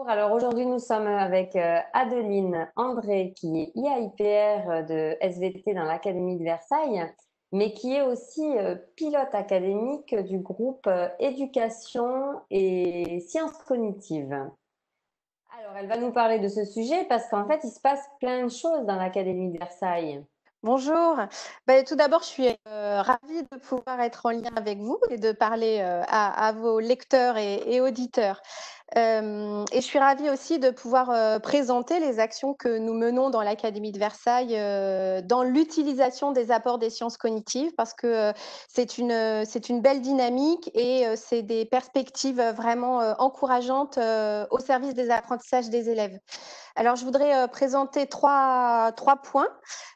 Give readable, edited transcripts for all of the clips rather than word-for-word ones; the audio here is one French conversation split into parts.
Alors aujourd'hui nous sommes avec Adeline André qui est IAIPR de SVT dans l'Académie de Versailles, mais qui est aussi pilote académique du groupe Éducation et Sciences cognitives. Alors elle va nous parler de ce sujet parce qu'en fait il se passe plein de choses dans l'Académie de Versailles. Bonjour. Tout d'abord, je suis ravie de pouvoir être en lien avec vous et de parler à vos lecteurs et auditeurs. Et je suis ravie aussi de pouvoir présenter les actions que nous menons dans l'Académie de Versailles dans l'utilisation des apports des sciences cognitives parce que c'est une belle dynamique et c'est des perspectives vraiment encourageantes au service des apprentissages des élèves. Alors, je voudrais présenter trois points.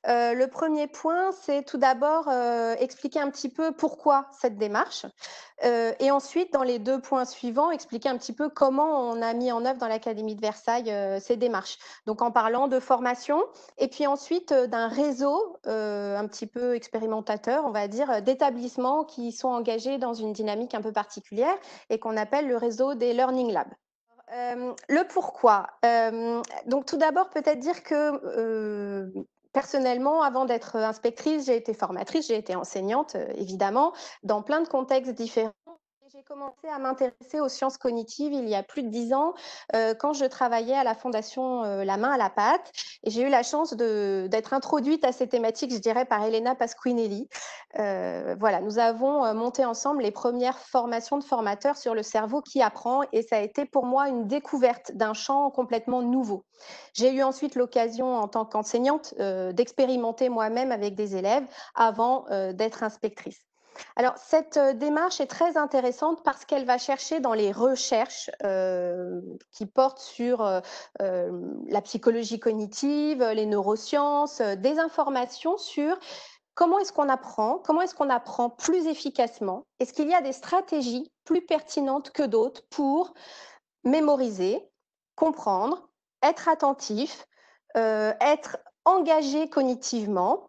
Le premier point, c'est tout d'abord expliquer un petit peu pourquoi cette démarche. Et ensuite, dans les deux points suivants, expliquer un petit peu comment on a mis en œuvre dans l'Académie de Versailles ces démarches. Donc, en parlant de formation et puis ensuite d'un réseau un petit peu expérimentateur, on va dire, d'établissements qui sont engagés dans une dynamique un peu particulière et qu'on appelle le réseau des Learning Labs. Le pourquoi. Donc tout d'abord, peut-être dire que, personnellement, avant d'être inspectrice, j'ai été formatrice, j'ai été enseignante, évidemment, dans plein de contextes différents. Et j'ai commencé à m'intéresser aux sciences cognitives il y a plus de 10 ans, quand je travaillais à la fondation, La Main à la Pâte et j'ai eu la chance d'être introduite à ces thématiques, je dirais, par Elena Pasquinelli. Voilà, nous avons monté ensemble les premières formations de formateurs sur le cerveau qui apprend et ça a été pour moi une découverte d'un champ complètement nouveau. J'ai eu ensuite l'occasion en tant qu'enseignante d'expérimenter moi-même avec des élèves avant d'être inspectrice. Alors, cette démarche est très intéressante parce qu'elle va chercher dans les recherches qui portent sur la psychologie cognitive, les neurosciences, des informations sur comment est-ce qu'on apprend? Comment est-ce qu'on apprend plus efficacement? Est-ce qu'il y a des stratégies plus pertinentes que d'autres pour mémoriser, comprendre, être attentif, être engagé cognitivement,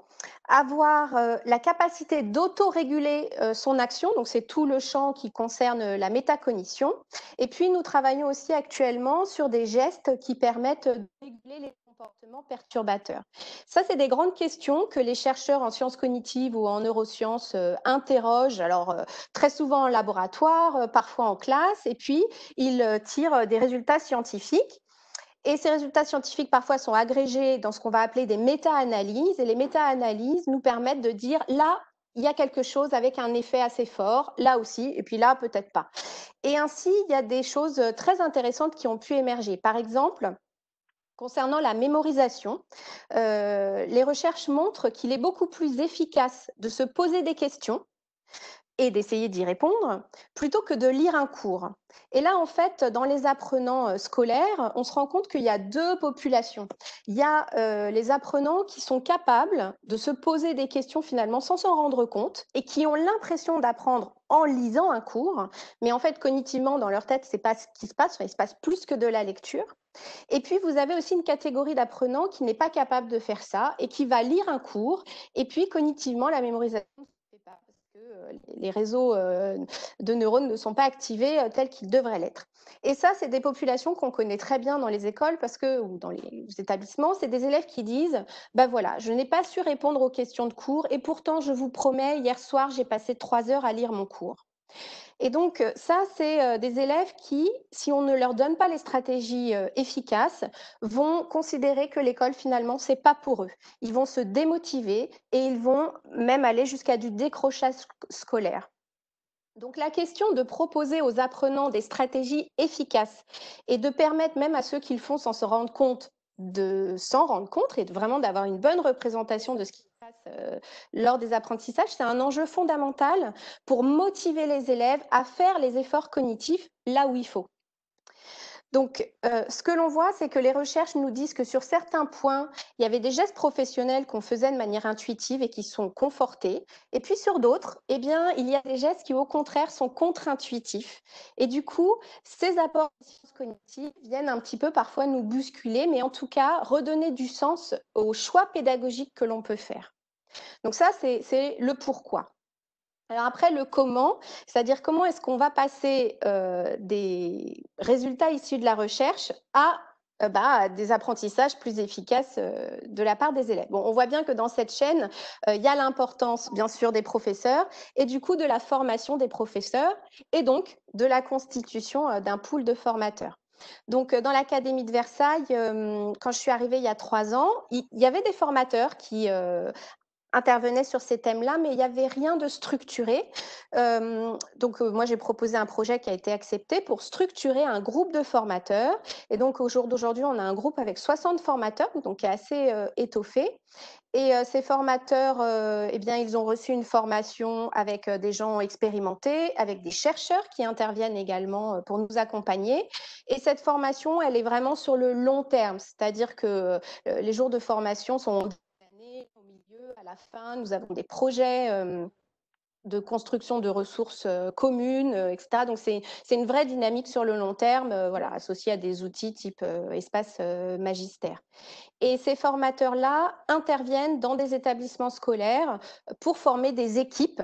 avoir la capacité d'autoréguler son action, donc c'est tout le champ qui concerne la métacognition. Et puis nous travaillons aussi actuellement sur des gestes qui permettent de réguler les comportements perturbateurs. Ça, c'est des grandes questions que les chercheurs en sciences cognitives ou en neurosciences interrogent, alors très souvent en laboratoire, parfois en classe, et puis ils tirent des résultats scientifiques. Et ces résultats scientifiques parfois sont agrégés dans ce qu'on va appeler des méta-analyses. Et les méta-analyses nous permettent de dire là, il y a quelque chose avec un effet assez fort, là aussi, et puis là, peut-être pas. Et ainsi, il y a des choses très intéressantes qui ont pu émerger. Par exemple, concernant la mémorisation, les recherches montrent qu'il est beaucoup plus efficace de se poser des questions et d'essayer d'y répondre, plutôt que de lire un cours. Et là, en fait, dans les apprenants scolaires, on se rend compte qu'il y a deux populations. Il y a les apprenants qui sont capables de se poser des questions finalement sans s'en rendre compte et qui ont l'impression d'apprendre en lisant un cours, mais en fait, cognitivement, dans leur tête, c'est pas ce qui se passe, enfin, il se passe plus que de la lecture. Et puis, vous avez aussi une catégorie d'apprenants qui n'est pas capable de faire ça et qui va lire un cours, et puis cognitivement, la mémorisation ne se fait pas parce que les réseaux de neurones ne sont pas activés tels qu'ils devraient l'être. Et ça, c'est des populations qu'on connaît très bien dans les écoles parce que, ou dans les établissements, c'est des élèves qui disent, ben voilà, je n'ai pas su répondre aux questions de cours et pourtant, je vous promets, hier soir, j'ai passé 3 heures à lire mon cours. Et donc, ça, c'est des élèves qui, si on ne leur donne pas les stratégies efficaces, vont considérer que l'école, finalement, c'est pas pour eux. Ils vont se démotiver et ils vont même aller jusqu'à du décrochage scolaire. Donc, la question de proposer aux apprenants des stratégies efficaces et de permettre même à ceux qui le font sans se rendre compte de s'en rendre compte et vraiment d'avoir une bonne représentation de ce qui se passe lors des apprentissages, c'est un enjeu fondamental pour motiver les élèves à faire les efforts cognitifs là où il faut. Donc, ce que l'on voit, c'est que les recherches nous disent que sur certains points, il y avait des gestes professionnels qu'on faisait de manière intuitive et qui sont confortés. Et puis sur d'autres, eh bien, il y a des gestes qui, au contraire, sont contre-intuitifs. Et du coup, ces apports de sciences cognitives viennent un petit peu parfois nous bousculer, mais en tout cas, redonner du sens aux choix pédagogiques que l'on peut faire. Donc ça, c'est le pourquoi. Alors après, le comment, c'est-à-dire comment est-ce qu'on va passer des résultats issus de la recherche à des apprentissages plus efficaces de la part des élèves. Bon, on voit bien que dans cette chaîne, il y a l'importance, bien sûr, des professeurs et du coup de la formation des professeurs et donc de la constitution d'un pool de formateurs. Donc, dans l'Académie de Versailles, quand je suis arrivée il y a 3 ans, il y avait des formateurs qui intervenait sur ces thèmes-là, mais il n'y avait rien de structuré. Donc, moi, j'ai proposé un projet qui a été accepté pour structurer un groupe de formateurs. Et donc, au jour d'aujourd'hui, on a un groupe avec 60 formateurs, donc qui est assez étoffé. Et ces formateurs, eh bien, ils ont reçu une formation avec des gens expérimentés, avec des chercheurs qui interviennent également pour nous accompagner. Et cette formation, elle est vraiment sur le long terme, c'est-à-dire que les jours de formation sont au milieu, à la fin, nous avons des projets de construction de ressources communes, etc. Donc, c'est une vraie dynamique sur le long terme, voilà, associée à des outils type espace magistère. Et ces formateurs-là interviennent dans des établissements scolaires pour former des équipes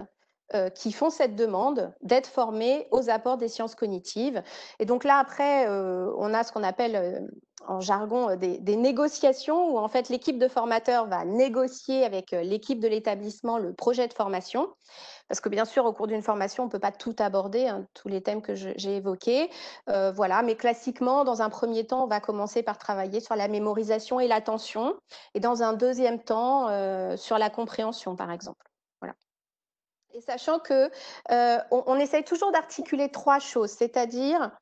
qui font cette demande d'être formés aux apports des sciences cognitives. Et donc là, après, on a ce qu'on appelle en jargon des négociations où en fait l'équipe de formateurs va négocier avec l'équipe de l'établissement le projet de formation. Parce que bien sûr, au cours d'une formation, on ne peut pas tout aborder, hein, tous les thèmes que j'ai évoqués. Voilà, mais classiquement, dans un premier temps, on va commencer par travailler sur la mémorisation et l'attention, et dans un deuxième temps, sur la compréhension, par exemple. Voilà. Et sachant que on essaye toujours d'articuler 3 choses, c'est-à-dire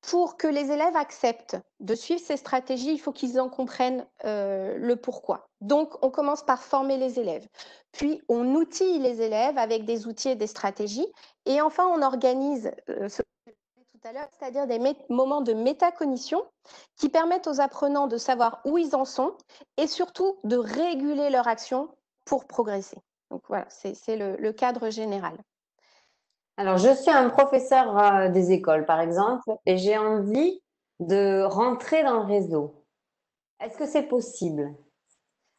pour que les élèves acceptent de suivre ces stratégies, il faut qu'ils en comprennent le pourquoi. Donc, on commence par former les élèves. Puis, on outille les élèves avec des outils et des stratégies. Et enfin, on organise ce que je disais tout à l'heure, c'est-à-dire des moments de métacognition qui permettent aux apprenants de savoir où ils en sont et surtout de réguler leur action pour progresser. Donc voilà, c'est le cadre général. Alors, je suis un professeur des écoles, par exemple, et j'ai envie de rentrer dans le réseau. Est-ce que c'est possible?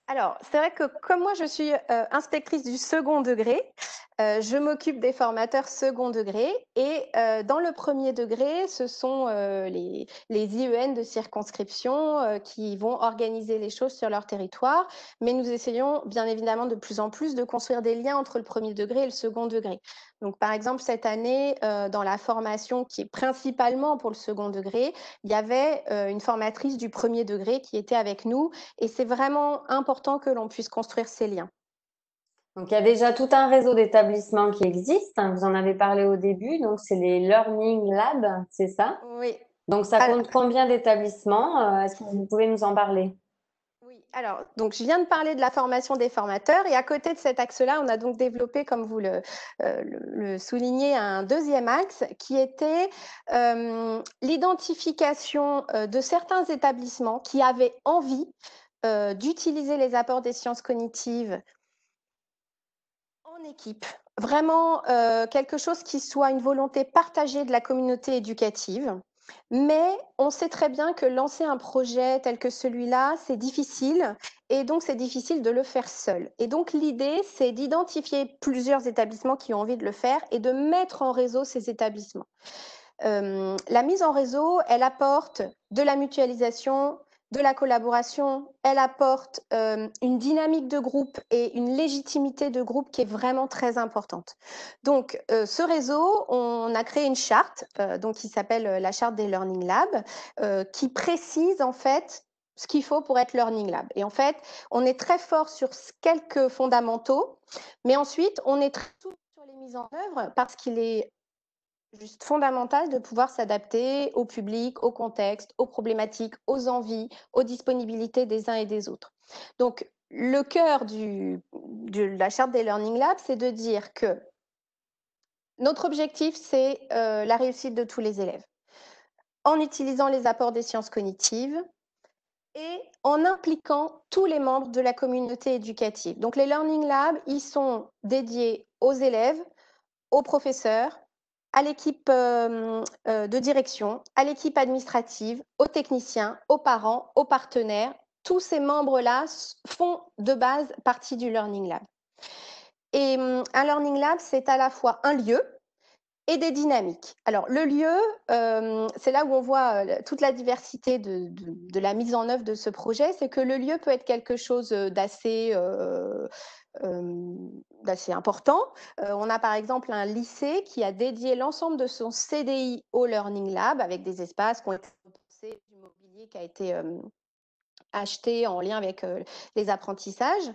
Alors, c'est vrai que comme moi, je suis inspectrice du second degré, je m'occupe des formateurs second degré et dans le premier degré, ce sont les IEN de circonscription qui vont organiser les choses sur leur territoire. Mais nous essayons bien évidemment de plus en plus de construire des liens entre le premier degré et le second degré. Donc, par exemple, cette année, dans la formation qui est principalement pour le second degré, il y avait une formatrice du premier degré qui était avec nous et c'est vraiment important que l'on puisse construire ces liens. Donc, il y a déjà tout un réseau d'établissements qui existe, hein, vous en avez parlé au début, donc c'est les Learning Labs, c'est ça? Oui. Donc, ça Al compte combien d'établissements? Est-ce que vous pouvez nous en parler? Oui, alors donc je viens de parler de la formation des formateurs et à côté de cet axe-là, on a donc développé, comme vous le soulignez, un deuxième axe qui était l'identification de certains établissements qui avaient envie d'utiliser les apports des sciences cognitives en équipe. Vraiment quelque chose qui soit une volonté partagée de la communauté éducative. Mais on sait très bien que lancer un projet tel que celui-là, c'est difficile et donc c'est difficile de le faire seul. Et donc l'idée, c'est d'identifier plusieurs établissements qui ont envie de le faire et de mettre en réseau ces établissements. La mise en réseau, elle apporte de la mutualisation, de la collaboration, elle apporte une dynamique de groupe et une légitimité de groupe qui est vraiment très importante. Donc, ce réseau, on a créé une charte donc qui s'appelle la charte des Learning Labs, qui précise en fait ce qu'il faut pour être Learning Lab. Et en fait, on est très fort sur quelques fondamentaux, mais ensuite, on est très sur les mises en œuvre parce qu'il est juste fondamental de pouvoir s'adapter au public, au contexte, aux problématiques, aux envies, aux disponibilités des uns et des autres. Donc, le cœur de la charte des Learning Labs, c'est de dire que notre objectif, c'est la réussite de tous les élèves en utilisant les apports des sciences cognitives et en impliquant tous les membres de la communauté éducative. Donc, les Learning Labs, ils sont dédiés aux élèves, aux professeurs, à l'équipe de direction, à l'équipe administrative, aux techniciens, aux parents, aux partenaires. Tous ces membres-là font de base partie du Learning Lab. Et un Learning Lab, c'est à la fois un lieu et des dynamiques. Alors le lieu, c'est là où on voit toute la diversité de la mise en œuvre de ce projet, c'est que le lieu peut être quelque chose d'assez important. On a par exemple un lycée qui a dédié l'ensemble de son CDI au Learning Lab avec des espaces qui ont été repensés, du mobilier qui a été acheté en lien avec les apprentissages.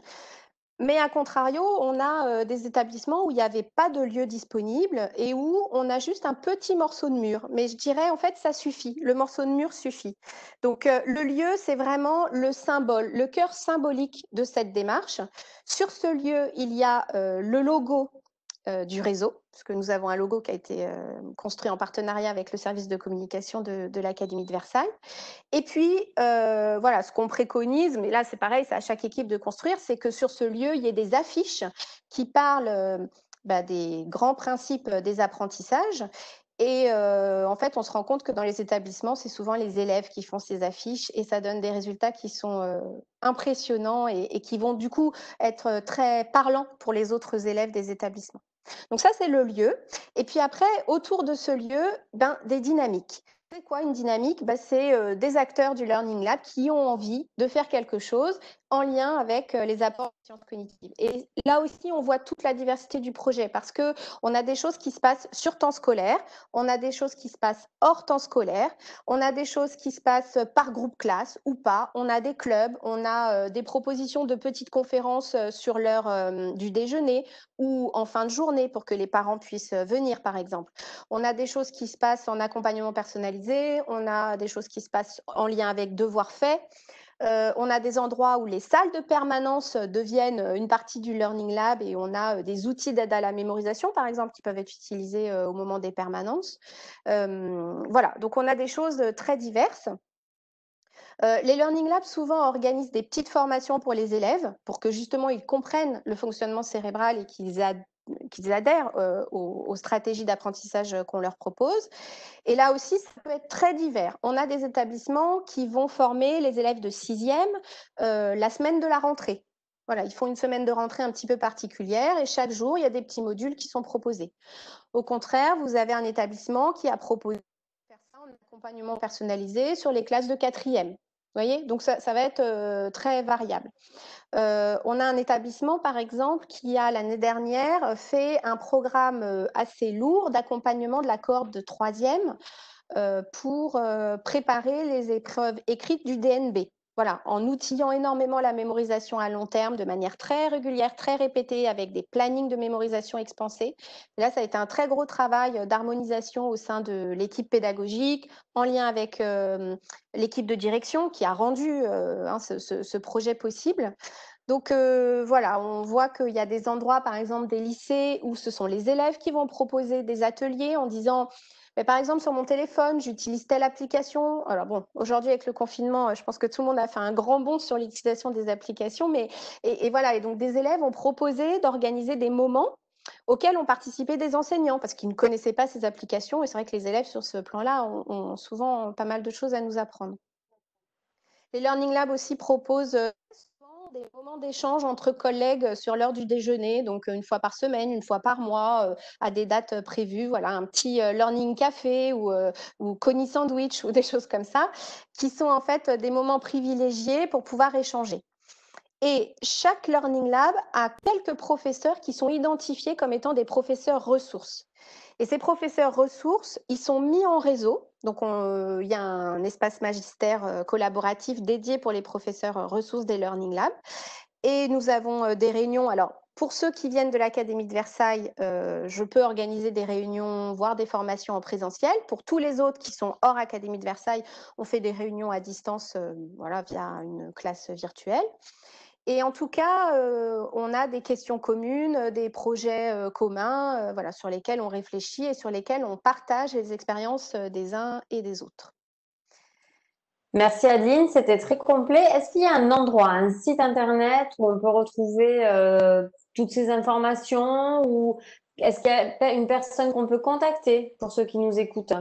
Mais à contrario, on a des établissements où il n'y avait pas de lieu disponible et où on a juste un petit morceau de mur. Mais je dirais, en fait, ça suffit. Le morceau de mur suffit. Donc, le lieu, c'est vraiment le symbole, le cœur symbolique de cette démarche. Sur ce lieu, il y a le logo du réseau, parce que nous avons un logo qui a été construit en partenariat avec le service de communication de l'Académie de Versailles. Et puis, voilà, ce qu'on préconise, mais là, c'est pareil, c'est à chaque équipe de construire, c'est que sur ce lieu, il y ait des affiches qui parlent des grands principes des apprentissages. Et en fait, on se rend compte que dans les établissements, c'est souvent les élèves qui font ces affiches et ça donne des résultats qui sont impressionnants et qui vont du coup être très parlants pour les autres élèves des établissements. Donc ça, c'est le lieu. Et puis après, autour de ce lieu, des dynamiques. C'est quoi une dynamique? C'est des acteurs du Learning Lab qui ont envie de faire quelque chose en lien avec les apports de sciences cognitives. Et là aussi, on voit toute la diversité du projet parce qu'on a des choses qui se passent sur temps scolaire, on a des choses qui se passent hors temps scolaire, on a des choses qui se passent par groupe classe ou pas, on a des clubs, on a des propositions de petites conférences sur l'heure du déjeuner ou en fin de journée pour que les parents puissent venir, par exemple. On a des choses qui se passent en accompagnement personnalisé, on a des choses qui se passent en lien avec devoirs faits. On a des endroits où les salles de permanence deviennent une partie du Learning Lab et on a des outils d'aide à la mémorisation, par exemple, qui peuvent être utilisés au moment des permanences. Voilà, donc on a des choses très diverses. Les Learning Labs souvent organisent des petites formations pour les élèves pour que justement ils comprennent le fonctionnement cérébral et qu'ils adhèrent aux stratégies d'apprentissage qu'on leur propose. Et là aussi, ça peut être très divers. On a des établissements qui vont former les élèves de 6e la semaine de la rentrée. Voilà, ils font une semaine de rentrée un petit peu particulière et chaque jour, il y a des petits modules qui sont proposés. Au contraire, vous avez un établissement qui a proposé de faire ça en accompagnement personnalisé sur les classes de 4e. Vous voyez, donc ça va être très variable. On a un établissement, par exemple, qui a l'année dernière fait un programme assez lourd d'accompagnement de la cohorte de 3e pour préparer les épreuves écrites du DNB. Voilà, en outillant énormément la mémorisation à long terme de manière très régulière, très répétée, avec des plannings de mémorisation expansés. Et là, ça a été un très gros travail d'harmonisation au sein de l'équipe pédagogique, en lien avec l'équipe de direction qui a rendu ce projet possible. Donc voilà, on voit qu'il y a des endroits, par exemple des lycées, où ce sont les élèves qui vont proposer des ateliers en disant mais par exemple, sur mon téléphone, j'utilise telle application. Alors bon, aujourd'hui, avec le confinement, je pense que tout le monde a fait un grand bond sur l'utilisation des applications. Et voilà, et donc des élèves ont proposé d'organiser des moments auxquels ont participé des enseignants parce qu'ils ne connaissaient pas ces applications. Et c'est vrai que les élèves, sur ce plan-là, ont souvent pas mal de choses à nous apprendre. Les Learning Labs aussi proposent souvent des moments d'échange entre collègues sur l'heure du déjeuner, donc une fois par semaine, une fois par mois, à des dates prévues. Voilà, un petit Learning Café ou Connie Sandwich ou des choses comme ça, qui sont en fait des moments privilégiés pour pouvoir échanger. Et chaque Learning Lab a quelques professeurs qui sont identifiés comme étant des professeurs ressources. Et ces professeurs ressources, ils sont mis en réseau. Donc, il y a un espace magistère collaboratif dédié pour les professeurs ressources des Learning Labs. Et nous avons des réunions. Alors, pour ceux qui viennent de l'Académie de Versailles, je peux organiser des réunions, voire des formations en présentiel. Pour tous les autres qui sont hors Académie de Versailles, on fait des réunions à distance voilà, via une classe virtuelle. Et en tout cas, on a des questions communes, des projets communs voilà, sur lesquels on réfléchit et sur lesquels on partage les expériences des uns et des autres. Merci Adeline, c'était très complet. Est-ce qu'il y a un endroit, un site internet où on peut retrouver toutes ces informations ou est-ce qu'il y a une personne qu'on peut contacter pour ceux qui nous écoutent?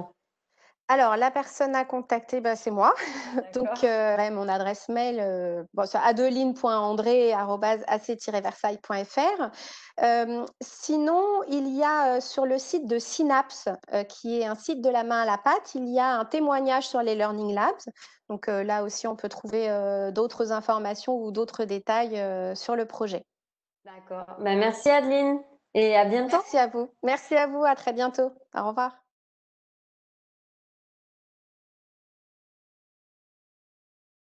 Alors, la personne à contacter, bah, c'est moi. Donc, D'accord. ouais, mon adresse mail, bon, c'est adeline.andré@ac-versailles.fr. Sinon, il y a, sur le site de Synapse, qui est un site de la main à la pâte, il y a un témoignage sur les Learning Labs. Donc, là aussi, on peut trouver, d'autres informations ou d'autres détails, sur le projet. D'accord. Bah, merci Adeline et à bientôt. Merci à vous. Merci à vous, à très bientôt. Au revoir.